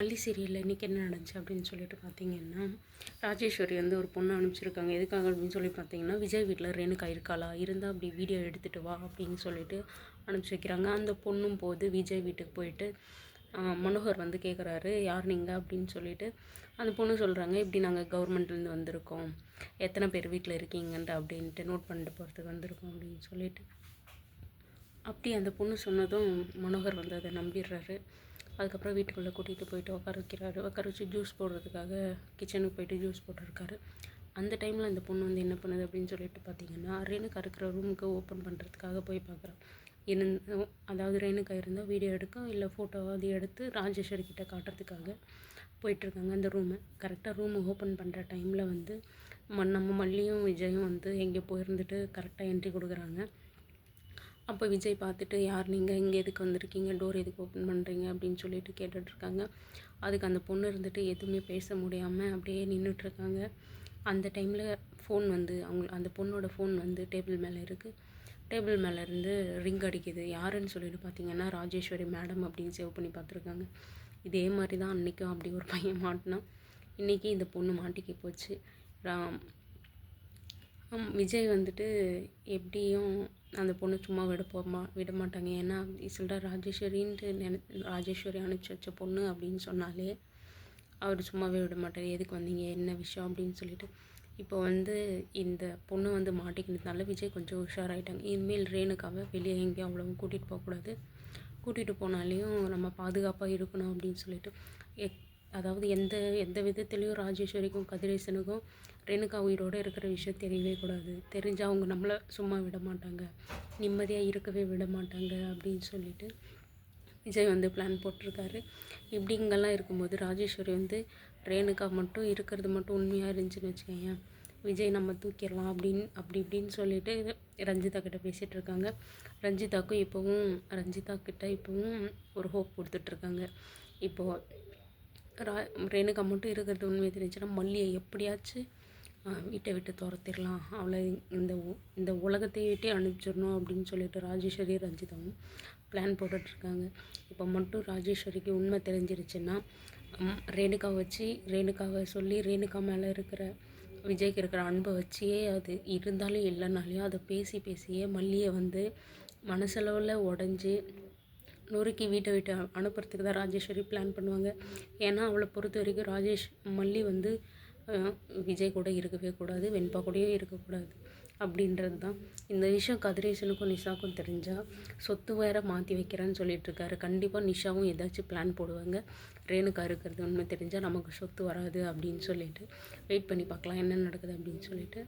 பள்ளி சீரியலில் இன்றைக்கி என்ன நடந்துச்சு அப்படின்னு சொல்லிட்டு பார்த்தீங்கன்னா, ராஜேஸ்வரி வந்து ஒரு பொண்ணை அனுப்பிச்சிருக்காங்க. எதுக்காக அப்படின்னு சொல்லி பார்த்தீங்கன்னா, விஜய் வீட்டில் ரேணுகா இருக்காளா, இருந்தால் அப்படி வீடியோ எடுத்துகிட்டு வா அப்படின்னு சொல்லிட்டு அனுப்பிச்சி வைக்கிறாங்க. அந்த பொண்ணும் போது விஜய் வீட்டுக்கு போயிட்டு மனோகர் வந்து கேட்குறாரு, யார் நீங்கள் அப்படின்னு சொல்லிட்டு. அந்த பொண்ணு சொல்கிறாங்க, இப்படி நாங்கள் கவர்மெண்ட்லேருந்து வந்திருக்கோம், எத்தனை பேர் வீட்டில் இருக்கீங்கன்ட்டு அப்படின்ட்டு நோட் பண்ணிட்டு போகிறதுக்கு வந்திருக்கோம் அப்படின்னு சொல்லிட்டு. அப்படி அந்த பொண்ணு சொன்னதும் மனோகர் வந்து அதை நம்பிடுறாரு. அதுக்கப்புறம் வீட்டுக்குள்ளே கூட்டிகிட்டு போயிட்டு உட்கார வைக்கிறாரு. உட்கார வச்சு ஜூஸ் போடுறதுக்காக கிச்சனுக்கு போயிட்டு ஜூஸ் போட்டிருக்காரு. அந்த டைமில் அந்த பொண்ணு வந்து என்ன பண்ணுது அப்படின்னு சொல்லிட்டு பார்த்தீங்கன்னா, ரேணுகா இருக்கிற ரூமுக்கு ஓப்பன் பண்ணுறதுக்காக போய் பார்க்குறான். அதாவது ரேணுகா இருந்தால் வீடியோ எடுக்க இல்லை ஃபோட்டோவாவது எடுத்து ராஜேஸ்வரி கிட்ட காட்டுறதுக்காக போயிட்டுருக்காங்க அந்த ரூமை. கரெக்டாக ரூமை ஓப்பன் பண்ணுற டைமில் வந்து நம்ம மல்லியும் விஜயும் வந்து எங்கே போயிருந்துட்டு கரெக்டாக என்ட்ரி கொடுக்குறாங்க. அப்போ விஜய் பார்த்துட்டு, யார் நீங்கள், இங்கே எதுக்கு வந்திருக்கீங்க, டோர் எதுக்கு ஓப்பன் பண்ணுறீங்க அப்படின்னு சொல்லிட்டு கேட்டுட்ருக்காங்க. அதுக்கு அந்த பொண்ணு இருந்துட்டு எதுவுமே பேச முடியாமல் அப்படியே நின்றுட்டுருக்காங்க. அந்த டைமில் ஃபோன் வந்து அந்த பொண்ணோட ஃபோன் வந்து டேபிள் மேலே இருக்குது. டேபிள் மேலே இருந்து ரிங் அடிக்குது. யாருன்னு சொல்லிட்டு பார்த்தீங்கன்னா, ராஜேஸ்வரி மேடம் அப்படின்னு சேவ் பண்ணி பார்த்துருக்காங்க. இதே மாதிரி தான் அன்றைக்கும் அப்படி ஒரு பையன் மாட்டினான். இன்றைக்கி இந்த பொண்ணு மாட்டிக்க போச்சு. விஜய் வந்துட்டு எப்படியும் அந்த பொண்ணு சும்மா விட மாட்டாங்க. ஏன்னா சொல்கிற ராஜேஸ்வரி அனுப்பிச்சி வச்ச பொண்ணு அப்படின்னு சொன்னாலே அவர் சும்மாவே விட மாட்டார். எதுக்கு வந்தீங்க, என்ன விஷயம் அப்படின்னு சொல்லிட்டு. இப்போ வந்து இந்த பொண்ணு வந்து மாட்டிக்கினதுனால விஜய் கொஞ்சம் உஷாராயிட்டாங்க. இனிமேல் ரேணுகாவை வெளியே எங்கேயும் அவ்வளோ கூட்டிகிட்டு போகக்கூடாது, கூட்டிகிட்டு போனாலையும் நம்ம பாதுகாப்பாக இருக்கணும் அப்படின்னு சொல்லிட்டு அதாவது எந்த விதத்துலேயும் ராஜேஸ்வரிக்கும் கதிரேசனுக்கும் ரேணுகா உயிரோடு இருக்கிற விஷயம் தெரியவே கூடாது. தெரிஞ்சால் அவங்க நம்மளை சும்மா விட மாட்டாங்க, நிம்மதியாக இருக்கவே விட மாட்டாங்க அப்படின்னு சொல்லிட்டு விஜய் வந்து பிளான் போட்டிருக்காரு. இப்படி இங்கெல்லாம் இருக்கும்போது ராஜேஸ்வரி வந்து ரேணுகா மட்டும் இருக்கிறது மட்டும் உண்மையாக இருந்துச்சுன்னு வச்சுக்கோங்க, விஜய் நம்ம தூக்கிடலாம் இப்படின்னு சொல்லிட்டு ரஞ்சிதா கிட்ட பேசிகிட்டு இருக்காங்க. ரஞ்சிதா கிட்ட இப்போவும் ஒரு ஹோப் கொடுத்துட்ருக்காங்க. இப்போது ரேணுகா மட்டும் இருக்கிறது உண்மையை தெரிஞ்சுன்னா மல்லியை எப்படியாச்சும் வீட்டை விட்டு துரத்திடலாம், அவளை இந்த உலகத்தை விட்டே அனுப்பிச்சிடணும் அப்படின்னு சொல்லிட்டு ராஜேஸ்வரி ரஞ்சிதாவும் பிளான் போட்டுட்ருக்காங்க. இப்போ மட்டும் ராஜேஸ்வரிக்கு உண்மை தெரிஞ்சிருச்சுன்னா ரேணுகாவை சொல்லி ரேணுகா மேலே இருக்கிற விஜய்க்கு இருக்கிற அன்பை வச்சியே அது இருந்தாலும் இல்லைனாலையும் அதை பேசியே மல்லியை வந்து மனசளவில் உடஞ்சி நொறுக்கி வீட்டை விட்டு அனுப்புறதுக்கு தான் ராஜேஸ்வரி பிளான் பண்ணுவாங்க. ஏன்னா அவளை பொறுத்த வரைக்கும் மல்லி வந்து விஜய் கூட இருக்கவே கூடாது, வெண்பா கூடயும் இருக்கக்கூடாது அப்படின்றது தான். இந்த விஷயம் கதிரேசனுக்கும் நிஷாவுக்கும் தெரிஞ்சால் சொத்து வேற மாற்றி வைக்கிறேன்னு சொல்லிட்டுருக்காரு. கண்டிப்பாக நிஷாவும் ஏதாச்சும் பிளான் போடுவாங்க. ரேணுகா இருக்கிறது உண்மை தெரிஞ்சால் நமக்கு சொத்து வராது அப்படின்னு சொல்லிட்டு வெயிட் பண்ணி பார்க்கலாம் என்ன நடக்குது அப்படின்னு சொல்லிட்டு.